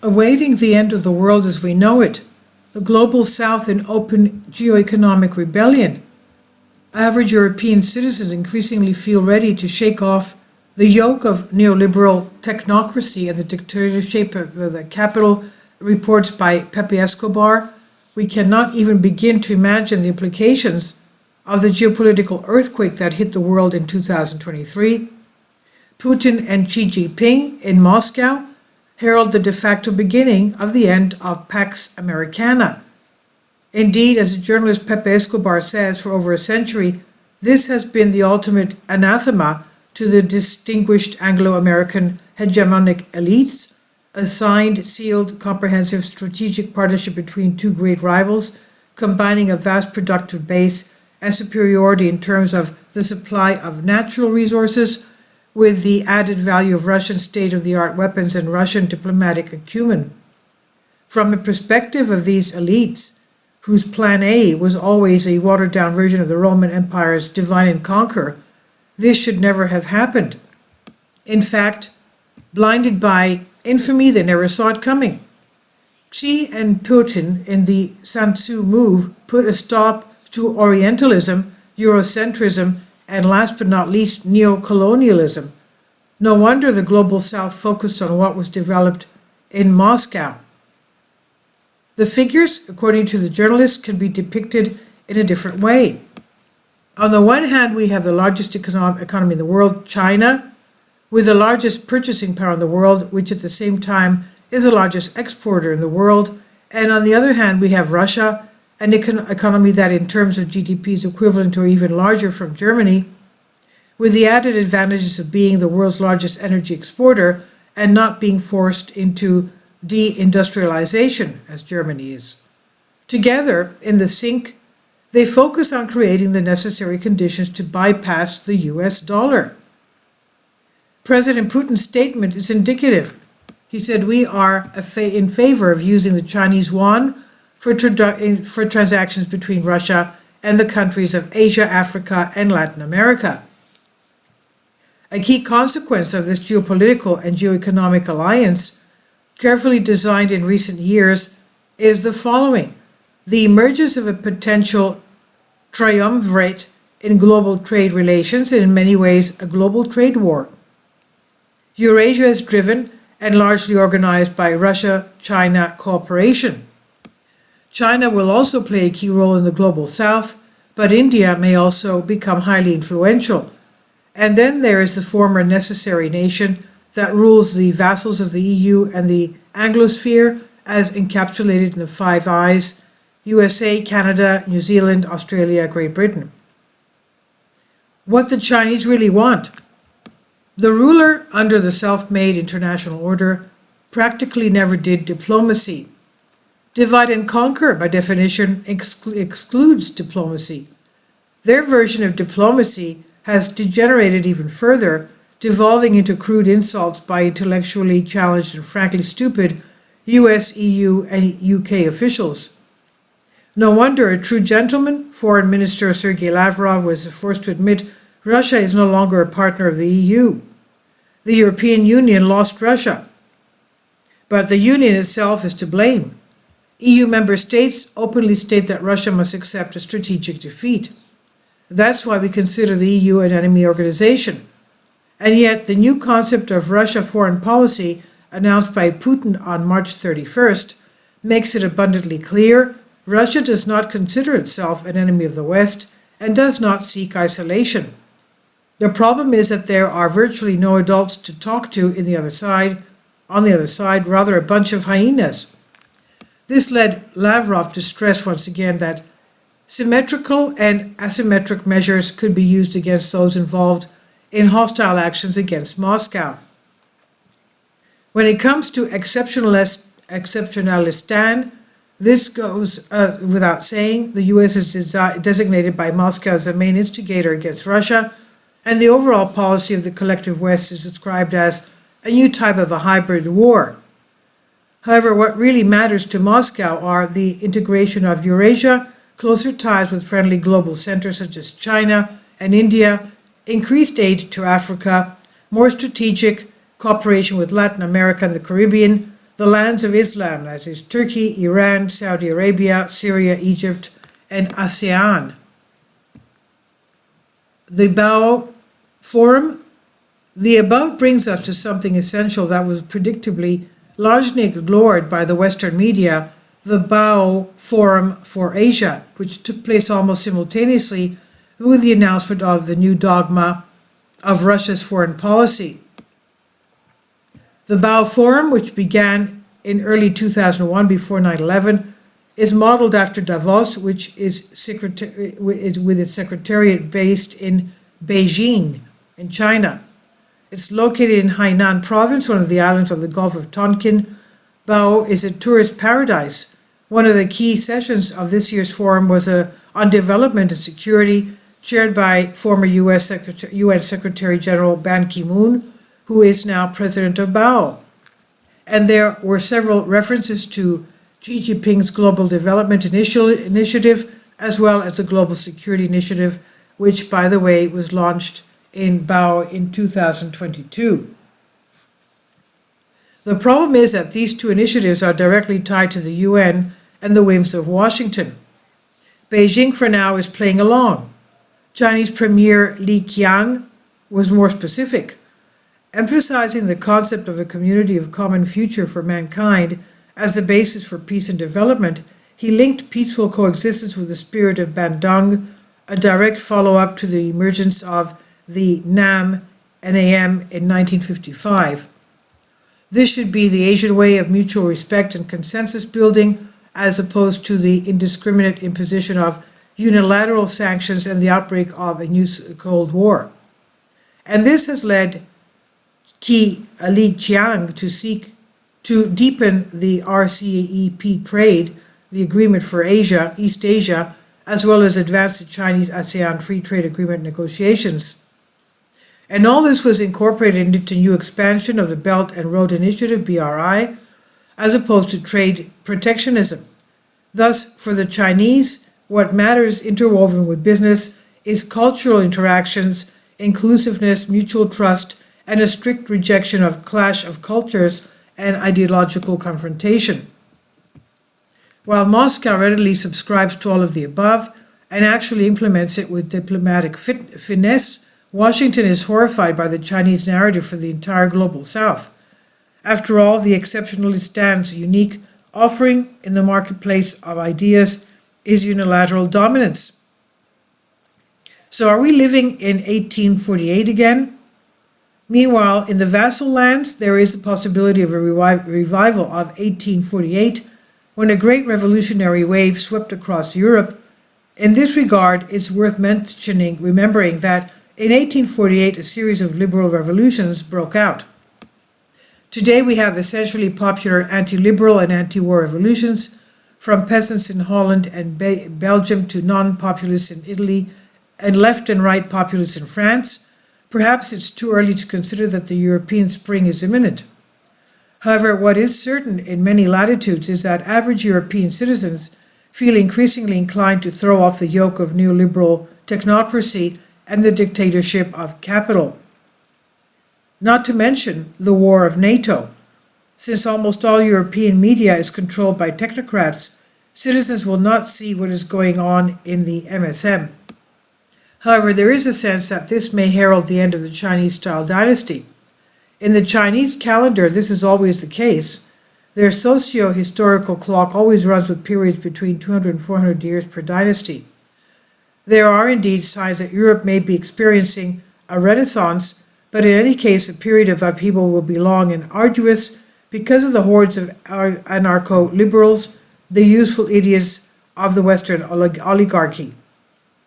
Awaiting the end of the world as we know it, the global south in open geoeconomic rebellion, average European citizens increasingly feel ready to shake off the yoke of neoliberal technocracy and the dictatorship of the capital. Reports by Pepe Escobar. We cannot even begin to imagine the implications of the geopolitical earthquake that hit the world in 2023. Putin and Xi Jinping in Moscow herald the de facto beginning of the end of Pax Americana. Indeed, as the journalist Pepe Escobar says, for over a century, this has been the ultimate anathema to the distinguished Anglo-American hegemonic elites, a signed, sealed, comprehensive strategic partnership between two great rivals, combining a vast productive base and superiority in terms of the supply of natural resources with the added value of Russian state-of-the-art weapons and Russian diplomatic acumen. From the perspective of these elites, whose plan A was always a watered-down version of the Roman Empire's divide and conquer, this should never have happened. In fact, blinded by infamy, they never saw it coming. Xi and Putin, in the Sun Tzu move, put a stop to Orientalism, Eurocentrism, and last but not least, neocolonialism. No wonder the global south focused on what was developed in Moscow. The figures, according to the journalists, can be depicted in a different way. On the one hand, we have the largest economy in the world, China, with the largest purchasing power in the world, which at the same time is the largest exporter in the world. And on the other hand, we have Russia, an economy that in terms of GDP is equivalent or even larger from Germany, with the added advantages of being the world's largest energy exporter and not being forced into deindustrialization as Germany is. Together, in the sync, they focus on creating the necessary conditions to bypass the US dollar. President Putin's statement is indicative. He said, "We are in favor of using the Chinese yuan for transactions between Russia and the countries of Asia, Africa, and Latin America." A key consequence of this geopolitical and geoeconomic alliance, carefully designed in recent years, is the following: the emergence of a potential triumvirate in global trade relations and in many ways a global trade war. Eurasia is driven and largely organized by Russia-China cooperation. China will also play a key role in the global south, but India may also become highly influential. And then there is the former necessary nation that rules the vassals of the EU and the Anglosphere, as encapsulated in the Five Eyes: USA, Canada, New Zealand, Australia, Great Britain. What the Chinese really want. The ruler under the self-made international order practically never did diplomacy. Divide and conquer, by definition, excludes diplomacy. Their version of diplomacy has degenerated even further, devolving into crude insults by intellectually challenged and frankly stupid US, EU, and UK officials. No wonder a true gentleman, Foreign Minister Sergei Lavrov, was forced to admit Russia is no longer a partner of the EU. The European Union lost Russia, but the Union itself is to blame. EU member states openly state that Russia must accept a strategic defeat. That's why we consider the EU an enemy organization. And yet, the new concept of Russia foreign policy, announced by Putin on March 31st, makes it abundantly clear Russia does not consider itself an enemy of the West and does not seek isolation. The problem is that there are virtually no adults to talk to on the other side, rather a bunch of hyenas. This led Lavrov to stress once again that symmetrical and asymmetric measures could be used against those involved in hostile actions against Moscow. When it comes to exceptionalistan, this goes without saying. The US is designated by Moscow as the main instigator against Russia, and the overall policy of the collective West is described as a new type of a hybrid war. However, what really matters to Moscow are the integration of Eurasia, closer ties with friendly global centers such as China and India, increased aid to Africa, more strategic cooperation with Latin America and the Caribbean, the lands of Islam, that is Turkey, Iran, Saudi Arabia, Syria, Egypt, and ASEAN. The Bao Forum. The above brings us to something essential that was predictably largely ignored by the Western media, the Bao Forum for Asia, which took place almost simultaneously with the announcement of the new dogma of Russia's foreign policy. The Bao Forum, which began in early 2001 before 9/11, is modeled after Davos, which is with its secretariat based in Beijing, in China. It's located in Hainan province, one of the islands of the Gulf of Tonkin. Bao is a tourist paradise. One of the key sessions of this year's forum was on development and security, chaired by former UN Secretary General Ban Ki-moon, who is now president of Bao. And there were several references to Xi Jinping's Global Development Initiative, as well as the Global Security Initiative, which, by the way, was launched in Bao in 2022. The problem is that these two initiatives are directly tied to the UN and the whims of Washington. Beijing, for now, is playing along. Chinese Premier Li Qiang was more specific, emphasizing the concept of a community of common future for mankind as the basis for peace and development. He linked peaceful coexistence with the spirit of Bandung, a direct follow-up to the emergence of the NAM in 1955. This should be the Asian way of mutual respect and consensus building, as opposed to the indiscriminate imposition of unilateral sanctions and the outbreak of a new Cold War. And this has led Li Qiang to seek to deepen the RCEP trade, the agreement for Asia, East Asia, as well as advance the Chinese ASEAN Free Trade Agreement negotiations. And all this was incorporated into new expansion of the Belt and Road Initiative, BRI, as opposed to trade protectionism. Thus, for the Chinese, what matters interwoven with business is cultural interactions, inclusiveness, mutual trust, and a strict rejection of clash of cultures and ideological confrontation. While Moscow readily subscribes to all of the above and actually implements it with diplomatic finesse, Washington is horrified by the Chinese narrative for the entire global South. After all, the exceptionally stands unique offering in the marketplace of ideas is unilateral dominance. So are we living in 1848 again? Meanwhile, in the vassal lands, there is the possibility of a revival of 1848, when a great revolutionary wave swept across Europe. In this regard, it's worth remembering that in 1848, a series of liberal revolutions broke out. Today, we have essentially popular anti-liberal and anti-war revolutions, from peasants in Holland and Belgium to non-populists in Italy and left and right populists in France. Perhaps it's too early to consider that the European spring is imminent. However, what is certain in many latitudes is that average European citizens feel increasingly inclined to throw off the yoke of neoliberal technocracy and the dictatorship of capital. Not to mention the war of NATO. Since almost all European media is controlled by technocrats, citizens will not see what is going on in the MSM. However, there is a sense that this may herald the end of the Chinese-style dynasty. In the Chinese calendar, this is always the case. Their socio-historical clock always runs with periods between 200 and 400 years per dynasty. There are indeed signs that Europe may be experiencing a renaissance, but in any case, the period of upheaval will be long and arduous because of the hordes of anarcho-liberals, the useful idiots of the Western oligarchy.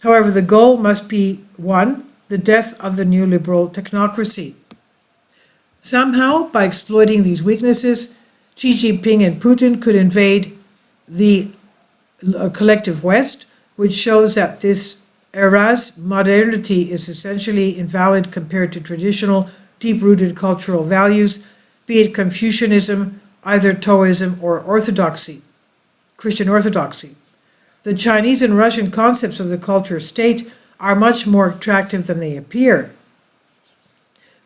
However, the goal must be, 1, the death of the new liberal technocracy. Somehow, by exploiting these weaknesses, Xi Jinping and Putin could invade the collective West, which shows that this era's modernity is essentially invalid compared to traditional, deep-rooted cultural values, be it Confucianism, either Taoism or Orthodoxy, Christian Orthodoxy. The Chinese and Russian concepts of the culture state are much more attractive than they appear.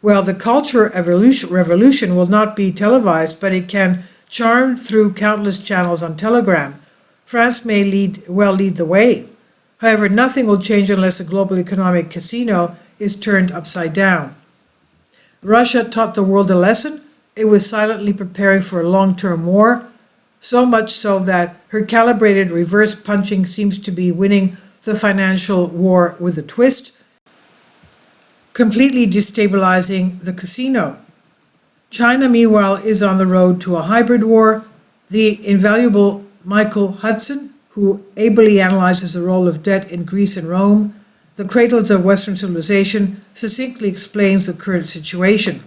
Well, the culture revolution will not be televised, but it can Charmed through countless channels on Telegram, France may lead the way. However, nothing will change unless the global economic casino is turned upside down. Russia taught the world a lesson. It was silently preparing for a long-term war, so much so that her calibrated reverse punching seems to be winning the financial war with a twist, completely destabilizing the casino. China, meanwhile, is on the road to a hybrid war. The invaluable Michael Hudson, who ably analyzes the role of debt in Greece and Rome, the cradles of Western civilization, succinctly explains the current situation.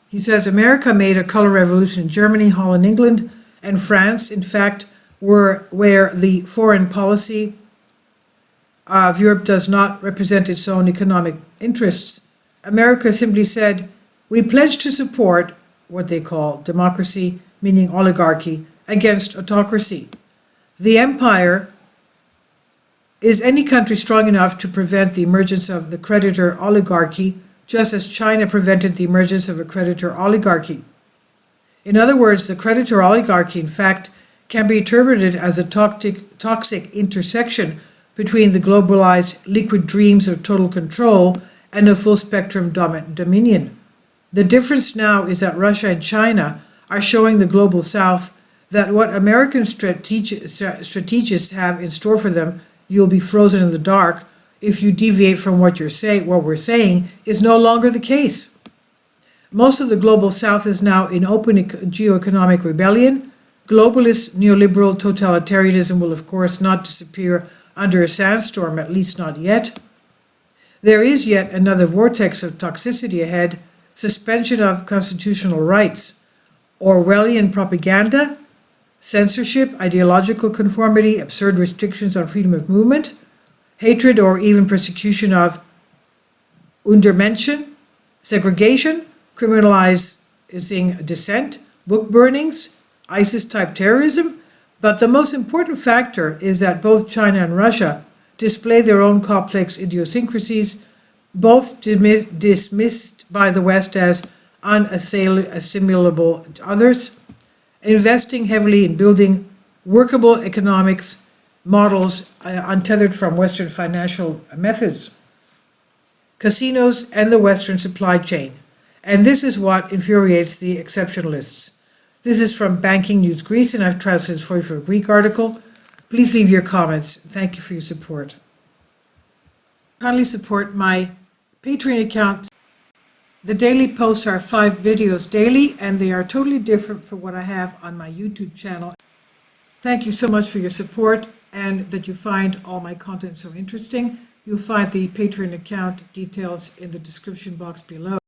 He says America made a color revolution in Germany, Holland, England, and France, in fact, where the foreign policy of Europe does not represent its own economic interests. America simply said, we pledge to support what they call democracy, meaning oligarchy, against autocracy. The empire is any country strong enough to prevent the emergence of the creditor oligarchy, just as China prevented the emergence of a creditor oligarchy. In other words, the creditor oligarchy, in fact, can be interpreted as a toxic intersection between the globalized liquid dreams of total control and a full-spectrum dominion. The difference now is that Russia and China are showing the global south that what American strategists have in store for them, you'll be frozen in the dark if you deviate from what we're saying, is no longer the case. Most of the global south is now in open geoeconomic rebellion. Globalist neoliberal totalitarianism will, of course, not disappear under a sandstorm, at least not yet. There is yet another vortex of toxicity ahead: suspension of constitutional rights, Orwellian propaganda, censorship, ideological conformity, absurd restrictions on freedom of movement, hatred or even persecution of Untermenschen, segregation, criminalizing dissent, book burnings, ISIS-type terrorism. But the most important factor is that both China and Russia display their own complex idiosyncrasies, both dismissed by the West as unassimilable to others, investing heavily in building workable economics models untethered from Western financial methods, casinos, and the Western supply chain. And this is what infuriates the exceptionalists. This is from Banking News Greece, and I've translated for you from a Greek article. Please leave your comments. Thank you for your support. Kindly support my Patreon account. The daily posts are 5 videos daily, and they are totally different from what I have on my YouTube channel. Thank you so much for your support and that you find all my content so interesting. You'll find the Patreon account details in the description box below.